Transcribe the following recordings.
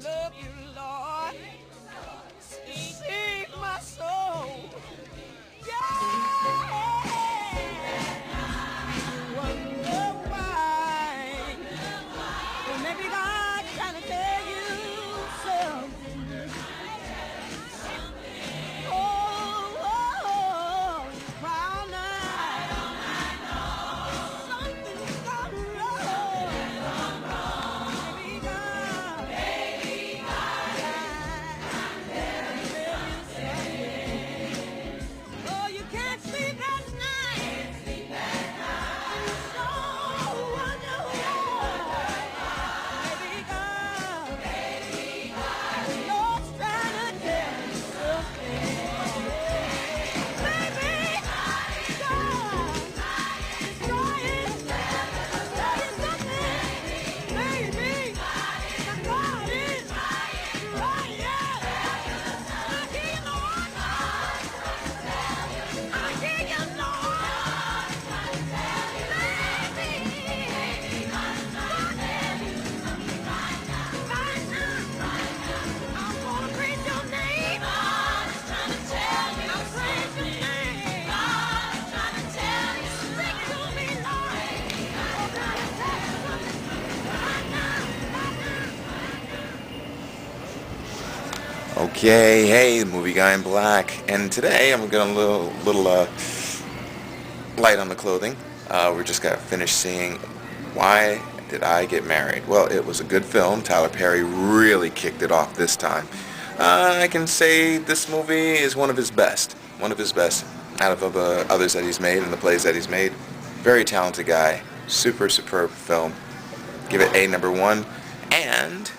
love you, Lord. Save my soul. Yeah. Wonder why. Well, maybe God's trying to tell you something. Oh, crown something's gone wrong. Maybe God, oh, you can't sleep at night. So wonder why. Maybe God, the Lord's trying to tell you something. Maybe God is trying to tell you something. Maybe God is right. I hear you, Lord. I hear you, Lord. Maybe God is right now. I'm gonna praise your name. God is trying to tell you. I'm praise your name. God is trying to tell you. Speak to me, Lord. Oh, God is telling you something right now. Okay, hey, the movie guy in black, and today I'm going a little light on the clothing. We're just got finished seeing Why Did I Get Married? Well, it was a good film. Tyler Perry really kicked it off this time. I can say this movie is one of his best out of the others that he's made and the plays that he's made. Very talented guy, superb film. Give it a number one, and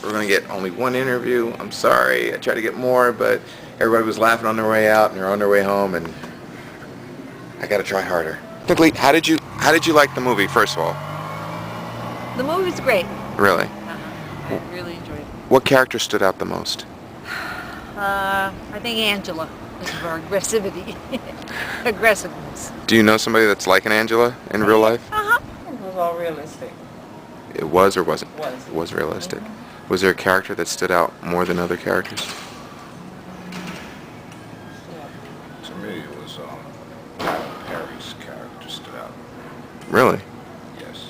we're going to get only one interview. I'm sorry, I tried to get more, but everybody was laughing on their way out and they're on their way home, and I got to try harder. Quickly, how did you like the movie, first of all? The movie's great. Really? I really enjoyed it. What character stood out the most? I think Angela is her aggressivity. Aggressiveness. Do you know somebody that's like an Angela in real life? Uh-huh. It was all realistic. It was or wasn't? Was. It was realistic. Was there a character that stood out more than other characters? To me, it was Tyler Perry's character stood out. Really? Yes.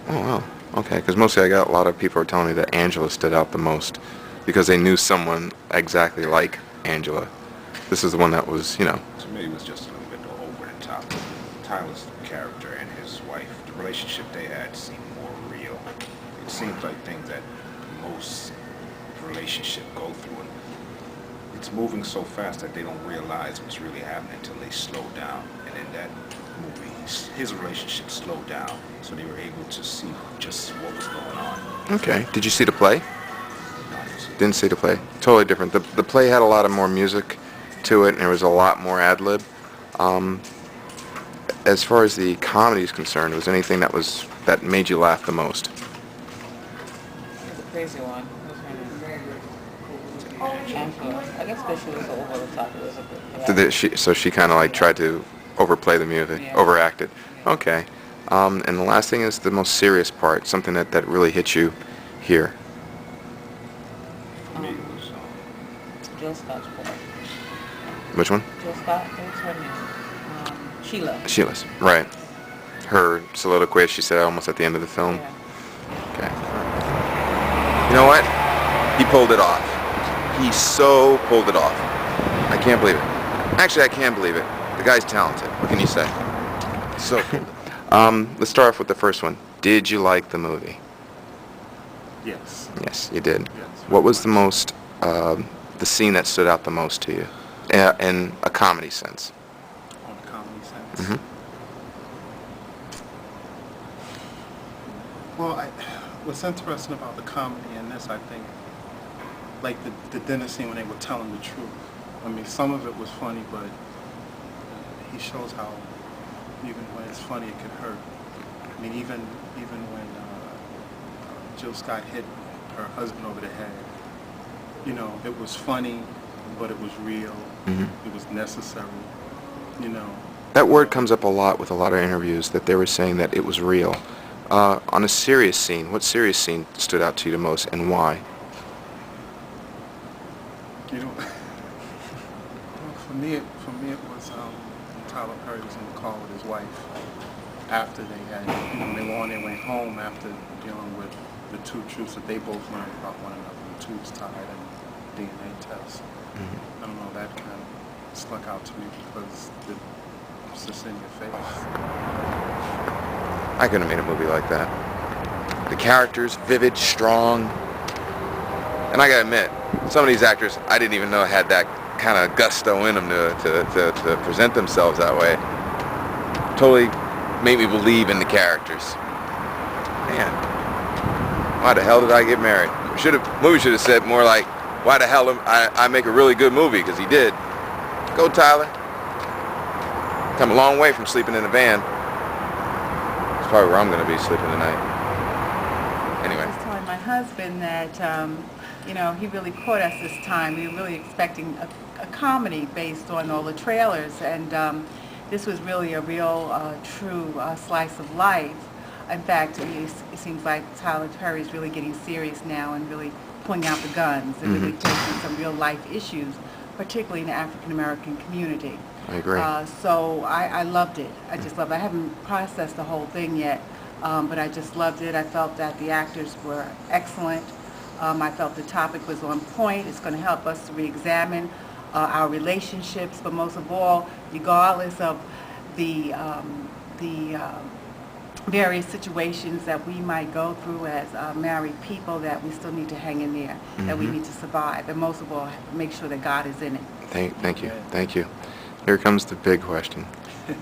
Oh, wow. Okay, because mostly I got a lot of people are telling me that Angela stood out the most because they knew someone exactly like Angela. This is the one that was, To me, it was just a little bit over the top. Tyler's character and his wife, the relationship they had seemed more real. It seems like things that most relationships go through, and it's moving so fast that they don't realize what's really happening until they slow down. And in that movie, his relationship slowed down, so they were able to see just what was going on. okay. Did you see the play? Obviously. Didn't see the play. Totally different. The play had a lot of more music to it, and there was a lot more ad-lib. As far as the comedy is concerned, was anything that made you laugh the most? It was a crazy one. Angela. I guess because she was so over the top, it was a bit. So she kind of like tried to overplay the music, Yeah. overact it. Okay. And the last thing is the most serious part, something that really hit you here. For me, it was Jill Scott's boy. Which one? Jill Scott, what was her name? Sheila. Sheila's. Right. Her soliloquy, she said almost at the end of the film. Yeah. Okay. You know what? He pulled it off. He so pulled it off. I can't believe it. Actually, I can believe it. The guy's talented. What can you say? So pulled it. Let's start off with the first one. Did you like the movie? yes. Yes, you did. Yes. What was the most, the scene that stood out the most to you, in a comedy sense? On the comedy sense. Mm-hmm. Well, what's interesting about the comedy in this, I think, like the dinner scene when they were telling the truth. I mean, some of it was funny, but he shows how even when it's funny, it can hurt. I mean, even when Jill Scott hit her husband over the head, it was funny, but it was real. Mm-hmm. It was necessary. That word comes up a lot with a lot of interviews, that they were saying that it was real. On a serious scene, what serious scene stood out to you the most, and why? You know, well, for me it was Tyler Perry was in the car with his wife after they had, they were on their way home after dealing with the two truths that they both learned about one another, the tubes tied and DNA test. I don't know, that kind of stuck out to me because it's just in your face. I couldn't have made a movie like that. The characters, vivid, strong. And I gotta admit, some of these actors, I didn't even know had that kind of gusto in them to present themselves that way. Totally made me believe in the characters. Man, why the hell did I get married? Movie should have said more like, why the hell I make a really good movie, because he did. Go, Tyler. Come a long way from sleeping in a van. It's probably where I'm going to be sleeping tonight. Anyway. I was telling my husband that, you know, he really caught us this time. We were really expecting a comedy based on all the trailers, and this was really a real, true slice of life. In fact, it seems like Tyler Perry is really getting serious now and really pulling out the guns and really taking some real life issues, particularly in the African American community. I agree. So I loved it. I just loved it. I haven't processed the whole thing yet, but I just loved it. I felt that the actors were excellent. I felt the topic was on point. It's going to help us to re-examine our relationships, but most of all, regardless of the various situations that we might go through as married people, that we still need to hang in there, that we need to survive, and most of all, make sure that God is in it. Thank you. Here comes the big question.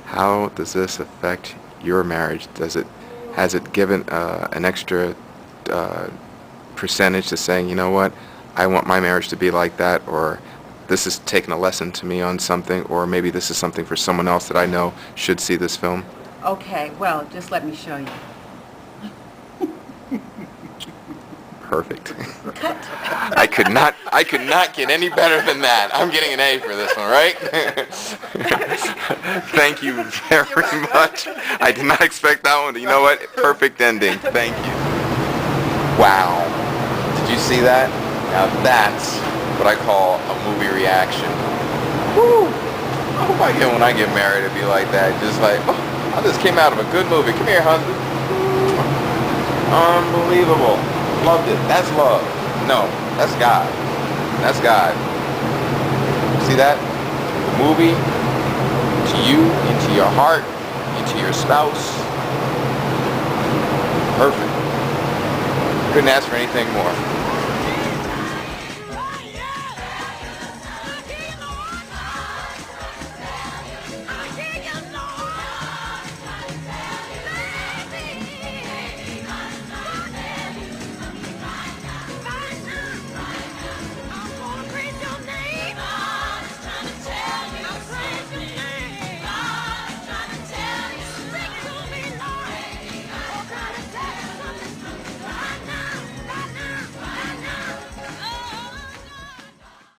How does this affect your marriage? Has it given an extra percentage to saying, you know what, I want my marriage to be like that, or this has taken a lesson to me on something, or maybe this is something for someone else that I know should see this film? Okay, well, just let me show you. Perfect. I could not get any better than that. I'm getting an A for this one, right? Thank you very much. I did not expect that one. You know what? Perfect ending. Thank you. Wow. Did you see that? Now that's what I call a movie reaction. Woo! I hope when I get married it'd be like that. Just like, oh, I just came out of a good movie. Come here, husband. Unbelievable. Loved it. That's love. No, that's God. That's God. See that? The movie to you, into your heart, into your spouse. Perfect. Couldn't ask for anything more.